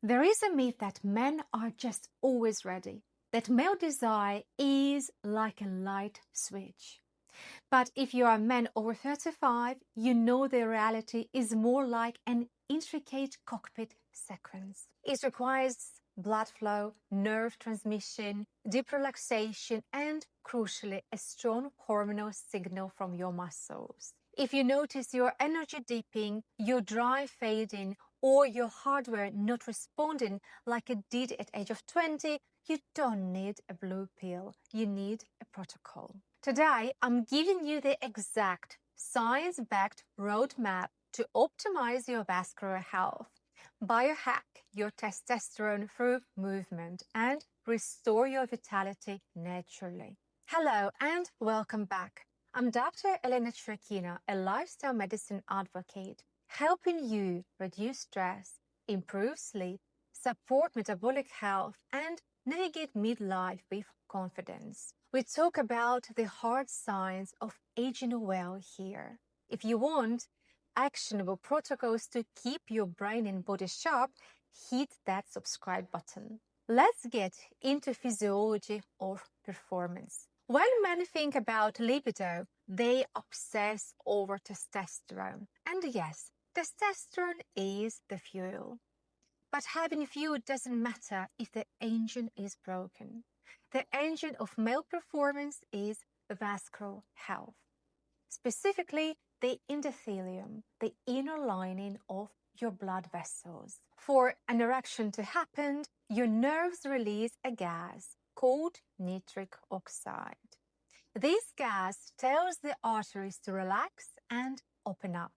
There is a myth that men are just always ready, that male desire is like a light switch. But if you are a man over 35, you know the reality is more like an intricate cockpit sequence. It requires blood flow, nerve transmission, deep relaxation, and crucially, a strong hormonal signal from your muscles. If you notice your energy dipping, your drive fading, or your hardware not responding like it did at age of 20, you don't need a blue pill. You need a protocol. Today, I'm giving you the exact science-backed roadmap to optimize your vascular health, biohack your testosterone through movement, and restore your vitality naturally. Hello and welcome back. I'm Dr. Elena Trekina, a lifestyle medicine advocate, helping you reduce stress, improve sleep, support metabolic health, and navigate midlife with confidence. We talk about the hard science of aging well here. If you want actionable protocols to keep your brain and body sharp, hit that subscribe button. Let's get into physiology of performance. When men think about libido, they obsess over testosterone. And yes, testosterone is the fuel. But having fuel doesn't matter if the engine is broken. The engine of male performance is vascular health. Specifically, the endothelium, the inner lining of your blood vessels. For an erection to happen, your nerves release a gas called nitric oxide. This gas tells the arteries to relax and open up.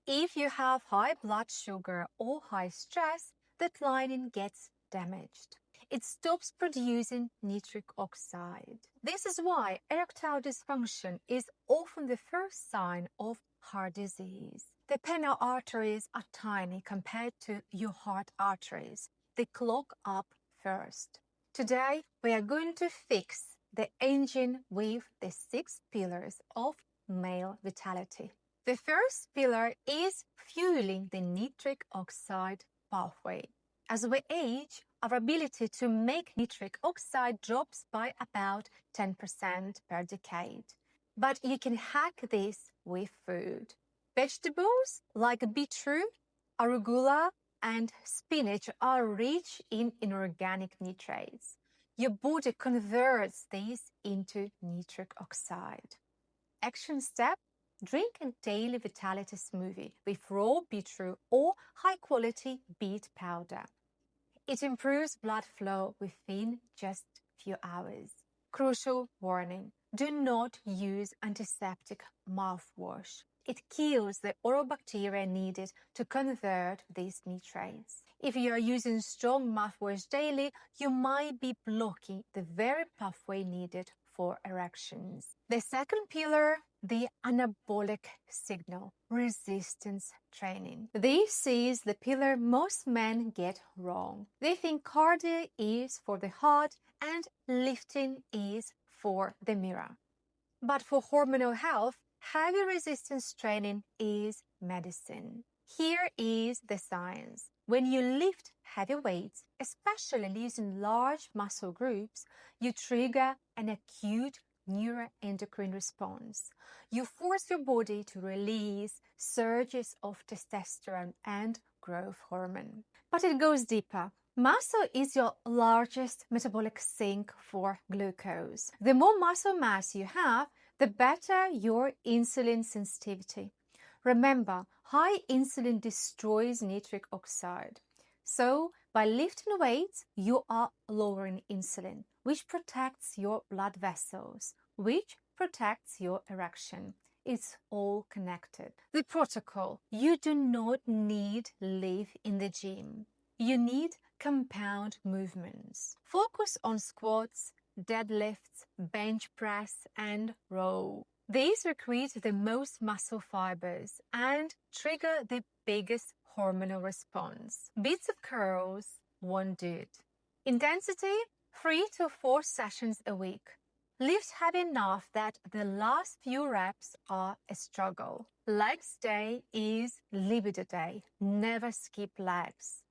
If you have high blood sugar or high stress, that lining gets damaged. It stops producing nitric oxide. This is why erectile dysfunction is often the first sign of heart disease. The penile arteries are tiny compared to your heart arteries. They clog up first. Today, we are going to fix the engine with the 6 pillars of male vitality. The first pillar is fueling the nitric oxide pathway. As we age, our ability to make nitric oxide drops by about 10% per decade. But you can hack this with food. Vegetables like beetroot, arugula, and spinach are rich in inorganic nitrates. Your body converts these into nitric oxide. Action step: drink a daily vitality smoothie with raw beetroot or high-quality beet powder. It improves blood flow within just a few hours. Crucial warning: do not use antiseptic mouthwash. It kills the oral bacteria needed to convert these nitrates. If you are using strong mouthwash daily, you might be blocking the very pathway needed for erections. The second pillar, the anabolic signal, resistance training. This is the pillar most men get wrong. They think cardio is for the heart and lifting is for the mirror. But for hormonal health, heavy resistance training is medicine. Here is the science. When you lift heavy weights, especially using large muscle groups, you trigger an acute neuroendocrine response. You force your body to release surges of testosterone and growth hormone. But it goes deeper. Muscle is your largest metabolic sink for glucose. The more muscle mass you have, the better your insulin sensitivity. Remember, high insulin destroys nitric oxide. So, by lifting weights, you are lowering insulin, which protects your blood vessels, which protects your erection. It's all connected. The protocol: you do not need lift in the gym. You need compound movements. Focus on squats, deadlifts, bench press, and row. These recruit the most muscle fibers and trigger the biggest hormonal response. Bits of curls won't do it. Intensity: 3 to 4 sessions a week. Lift heavy enough that the last few reps are a struggle. Legs day is libido day. Never skip legs.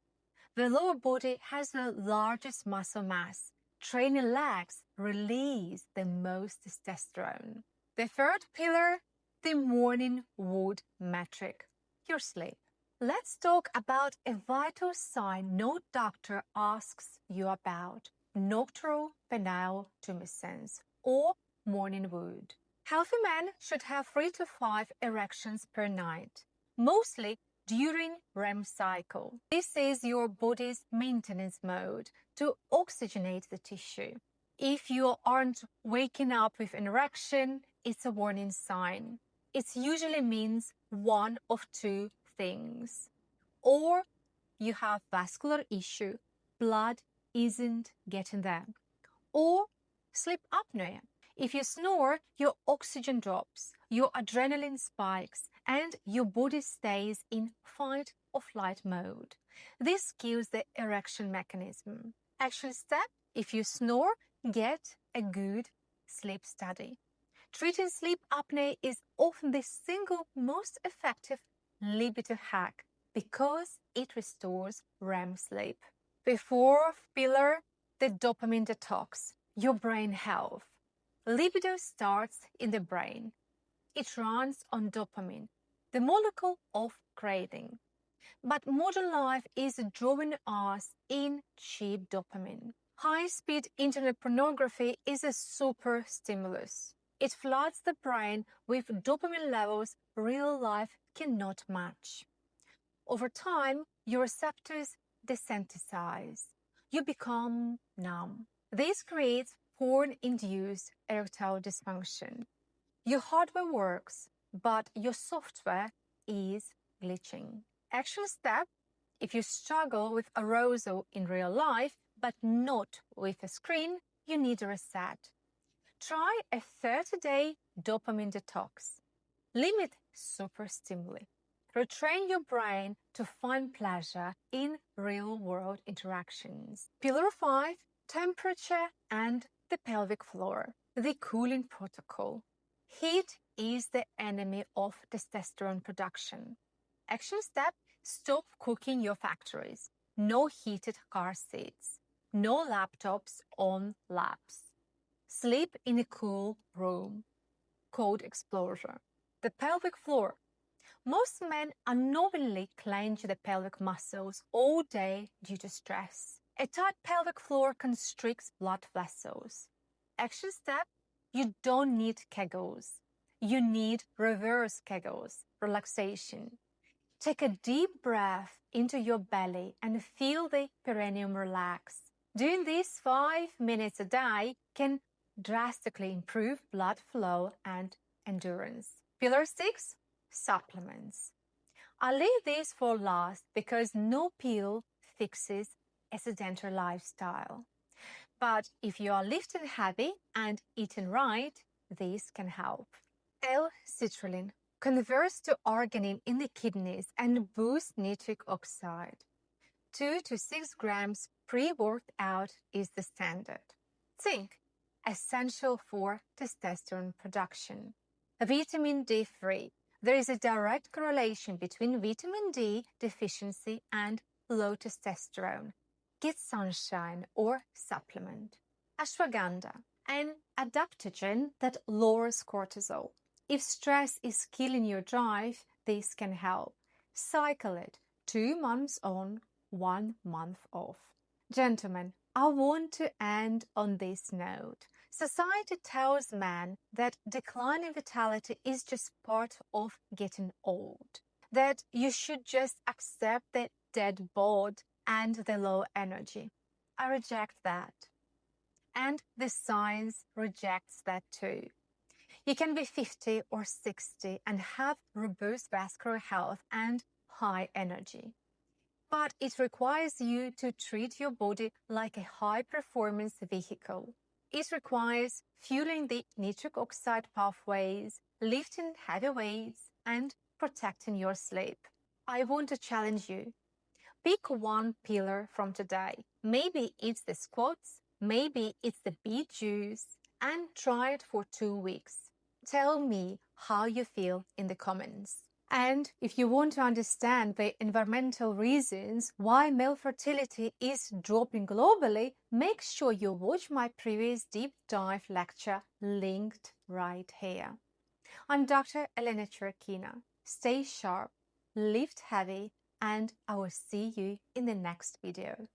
The lower body has the largest muscle mass. Training legs release the most testosterone. The third pillar, the morning wood metric, your sleep. Let's talk about a vital sign no doctor asks you about, nocturnal penile tumescence, or morning wood. Healthy men should have 3 to 5 erections per night, mostly during REM cycle. This is your body's maintenance mode to oxygenate the tissue. If you aren't waking up with an erection, it's a warning sign. It usually means one of two things. Or you have vascular issue, blood isn't getting there. Or sleep apnea. If you snore, your oxygen drops, your adrenaline spikes, and your body stays in fight or flight mode. This kills the erection mechanism. Action step: if you snore, get a good sleep study. Treating sleep apnea is often the single most effective libido hack because it restores REM sleep. The fourth pillar, the dopamine detox, your brain health. Libido starts in the brain. It runs on dopamine, the molecule of craving. But modern life is drawing us in cheap dopamine. High-speed internet pornography is a super stimulus. It floods the brain with dopamine levels real life cannot match. Over time, your receptors desensitize. You become numb. This creates porn-induced erectile dysfunction. Your hardware works, but your software is glitching. Action step: if you struggle with arousal in real life, but not with a screen, you need a reset. Try a 30-day dopamine detox. Limit super stimuli. Retrain your brain to find pleasure in real-world interactions. Pillar 5, temperature and the pelvic floor. The cooling protocol. Heat is the enemy of testosterone production. Action step: stop cooking your factories. No heated car seats. No laptops on laps. Sleep in a cool room. Cold exposure. The pelvic floor. Most men unknowingly clench the pelvic muscles all day due to stress. A tight pelvic floor constricts blood vessels. Action step: you don't need Kegels. You need reverse Kegels, relaxation. Take a deep breath into your belly and feel the perineum relax. Doing this 5 minutes a day can drastically improve blood flow and endurance. Pillar 6, supplements. I leave this for last because no pill fixes a sedentary lifestyle. But if you are lifting heavy and eating right, this can help. L-citrulline converts to arginine in the kidneys and boosts nitric oxide. 2 to 6 grams pre-workout is the standard. Zinc, essential for testosterone production. Vitamin D3. There is a direct correlation between vitamin D deficiency and low testosterone. Get sunshine or supplement. Ashwagandha, an adaptogen that lowers cortisol. If stress is killing your drive, this can help. Cycle it 2 months on, 1 month off. Gentlemen, I want to end on this note. Society tells men that declining vitality is just part of getting old, that you should just accept the dead bod and the low energy. I reject that. And the science rejects that too. You can be 50 or 60 and have robust vascular health and high energy. But it requires you to treat your body like a high-performance vehicle. It requires fueling the nitric oxide pathways, lifting heavy weights, and protecting your sleep. I want to challenge you. Pick one pillar from today. Maybe it's the squats, maybe it's the beet juice, and try it for 2 weeks. Tell me how you feel in the comments. And if you want to understand the environmental reasons why male fertility is dropping globally, make sure you watch my previous deep dive lecture linked right here. I'm Dr. Elena Cherkina. Stay sharp, lift heavy, and I will see you in the next video.